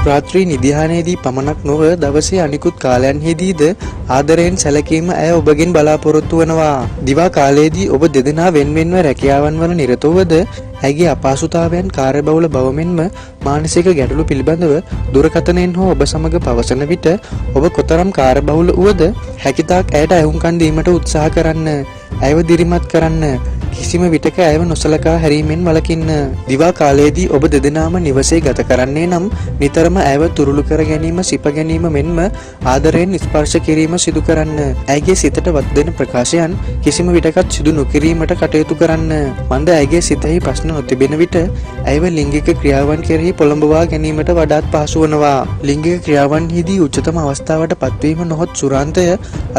රාත්‍රී නිධානයේදී පමණක් නොව දවසේ අනිකුත් කාලයන්හිදීද ආදරයෙන් සැලකීම ඇය ඔබගෙන් බලාපොරොත්තු වනවා. දිවා කාලයේදී ඔබ දෙදෙනා වෙන්වෙන්ව රැකියාවන් වල නිරත වූද ඇගේ අපහසුතාවයන් කාර්යබහුල බව මෙන්ම මානසික ගැටලු පිළිබඳව දුරකථනයෙන් හෝ ඔබ සමග පවසන විට ඔබ කොතරම් කාර්යබහුල වුවද හැකිතාක් ඇයට ඇහුම්කන් දීමට උත්සාහ කරන්න. ඇයව දිරිමත් කරන්න. කිසිම විටක ඇයව නොසලකා හැරීමෙන් වළකින්න. දිවා කාලයේදී ඔබ දෙදෙනාම නිවසේ ගත කරන්නේ නම් නිතරම ඇයව තුරුළු කර ගැනීම, සිප ගැනීම මෙන්ම ආදරයෙන් ස්පර්ශ කිරීම සිදු කරන්න. ඇයගේ සිතට වත්දෙන ප්‍රකාශයන් කිසිම විටකත් සිදු නොකිරීමට කටයුතු කරන්න. මන්ද ඇයගේ සිතෙහි ප්‍රශ්න නොතිබෙන විට ඇයව ලිංගික ක්‍රියාවන් කෙරෙහි පොළඹවා ගැනීමට වඩාත් පහසු වනවා. ලිංගික ක්‍රියාවන්හිදී උච්චතම අවස්ථාවට පත්වීම නොහොත් සුරාන්තය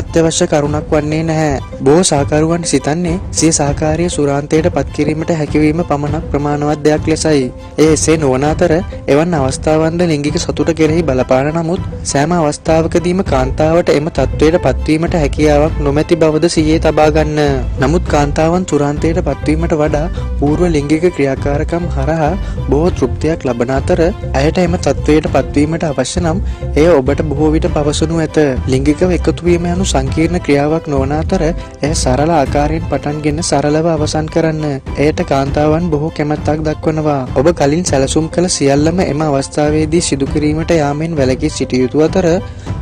අත්‍යවශ්‍ය කරුණක් වන්නේ නැහැ. බොහෝ සහකරුවන් සිතන්නේ සිය සහකාරිය සුරාන්තයට පත් කිරීමට හැකිවීම පමණක් ප්‍රමාණවත් දෙයක් ලෙසයි. එසේ නොවන අතර එවන් අවස්ථාවන්ද ලිංගික සතුට කෙරෙහි බලපාන නමුත් සෑම අවස්ථාවකදීම කාන්තාවට එම තත්ත්වයට පත්වීමට හැකියාවක් නොමැති බවද සිහියේ තබා ගන්න. නමුත් කාන්තාවන් සුරාන්තයට පත්වීමට වඩා පූර්ව ලිංගික ක්‍රියාකාරකම් හරහා බොහෝ තෘප්තියක් ලබන අතර ඇයට එම තත්ත්වයට පත්වීමට අවශ්‍ය නම් එය ඔබට බොහෝ විට පවසනු ඇත. ලිංගිකව එකතු වීම යනු සංකීර්ණ ක්‍රියාවක් නොවන අතර එය සරල ආකාරයෙන් පටන්ගෙන සරලව අවසන් කරන්න එයට කාන්තාවන් බොහෝ කැමැත්තක් දක්වනවා. ඔබ කලින් සැලසුම් කළ සියල්ලම එම අවස්ථාවේදී සිදු කිරීමට යාමෙන් වැළකී සිටිය යුතු අතර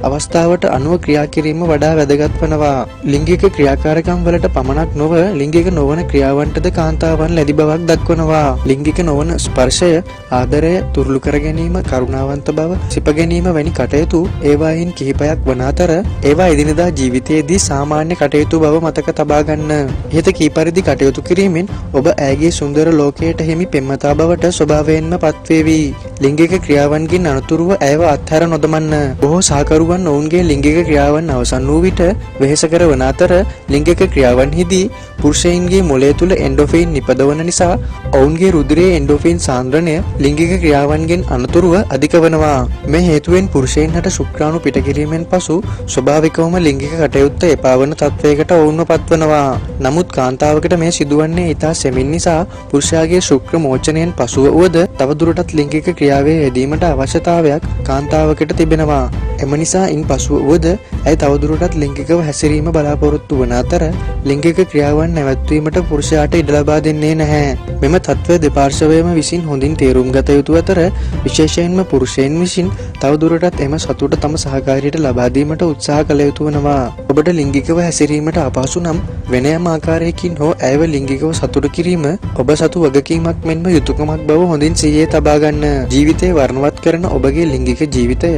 අවස්ථාවට අනුව ක්‍රියා කිරීම වඩා වැදගත් වනවා. ලිංගික ක්‍රියාකාරකම් වලට පමණක් නොව ලිංගික නොවන ක්‍රියාවන්ටද කාන්තාවන් ලැබි බවක් දක්වනවා. ලිංගික නොවන ස්පර්ශය, ආදරය, තුරුළු කර ගැනීම, කරුණාවන්ත බව, සිප ගැනීම වැනි කටයුතු ඒවායින් කිහිපයක් වන අතර ඒවා එදිනෙදා ජීවිතයේදී සාමාන්‍ය කටයුතු බව මතක තබා ගන්න. ඉහත කී පරිදි කටයුතු කිරීමෙන් ඔබ ඇයගේ සුන්දර ලෝකයට හිමි පෙම්වතා බවට ස්වභාවයෙන්ම පත්වේවි. ලිංගික ක්‍රියාවන්ගෙන් අනතුරුව ඇයව අත්හැර නොදමන්න. බොහෝ සහකරුවන් ඔවුන්ගේ ලිංගික ක්‍රියාවන් අවසන් වූ විට වෙහෙසකර වන අතර ලිංගික ක්‍රියාවන්හිදී පුරුෂයින්ගේ මොළය තුළ එන්ඩෝෆින් නිපදවන නිසා ඔවුන්ගේ රුධිරයේ එන්ඩෝෆින් සාන්ද්‍රණය ලිංගික ක්‍රියාවන්ගෙන් අනතුරුව අධික වනවා. මේ හේතුවෙන් පුරුෂයින් හට ශුක්‍රාණු පිට කිරීමෙන් පසු ස්වභාවිකවම ලිංගික කටයුත්ත එපා වන තත්වයකට ඔවුන්ව පත්වනවා. නමුත් කාන්තාවකට මේ සිදුවන්නේ ඉතා සෙමින් නිසා පුරුෂයාගේ ශුක්‍ර මෝචනයෙන් පසුව වුවද තවදුරටත් ලිංගික ක්‍රියාවේ යෙදීමට අවශ්‍යතාවයක් කාන්තාවකට තිබෙනවා. එම නිසා ඉන් පසුව වුවද ඇය තවදුරටත් ලිංගිකව හැසිරීම බලාපොරොත්තු වන අතර ලිංගික ක්‍රියාවන් නැවැත්වීමට පුරුෂයාට ඉඩ ලබා දෙන්නේ නැහැ. මෙම තත්ත්වය දෙපාර්ශවයම විසින් හොඳින් තේරුම් ගත යුතු අතර විශේෂයෙන්ම පුරුෂයන් විසින් තවදුරටත් එම සතුට තම සහකාරියට ලබා දීමට උත්සාහ කළ යුතු වෙනවා. ඔබට ලිංගිකව හැසිරීමට අපහසු නම් වෙන යම් ආකාරයකින් හෝ ඇයව ලිංගිකව සතුට කිරීම ඔබ සතු වගකීමක් මෙන්ම යුතුයකමක් බව හොඳින් සිහියේ තබා ගන්න. ජීවිතය වර්ණවත් කරන ඔබගේ ලිංගික ජීවිතය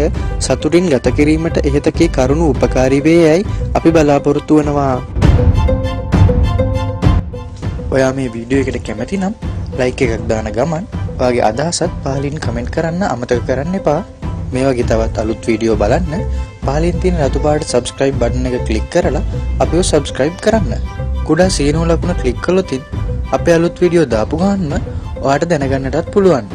සතුටින් ගත කිරීමට ඉහත කී කරුණු උපකාරී වේ යයි අපි බලාපොරොත්තු වෙනවා. ඔයා මේ වීඩියෝ එකට කැමති නම් ලයික් එකක් දාන ගමන් ඔයාගේ අදහසත් පහලින් කමෙන්ට් කරන්න අමතක කරන්න එපා. මේ වගේ තවත් අලුත් වීඩියෝ බලන්න පහලින් තියෙන රතු පාට subscribe button එක ක්ලික් කරලා අපිව subscribe කරන්න. කුඩා සීනුව ලකුණ ක්ලික් කළොත් අපේ අලුත් වීඩියෝ දාපු ගමන්ම ඔයාට දැනගන්නටත් පුළුවන්.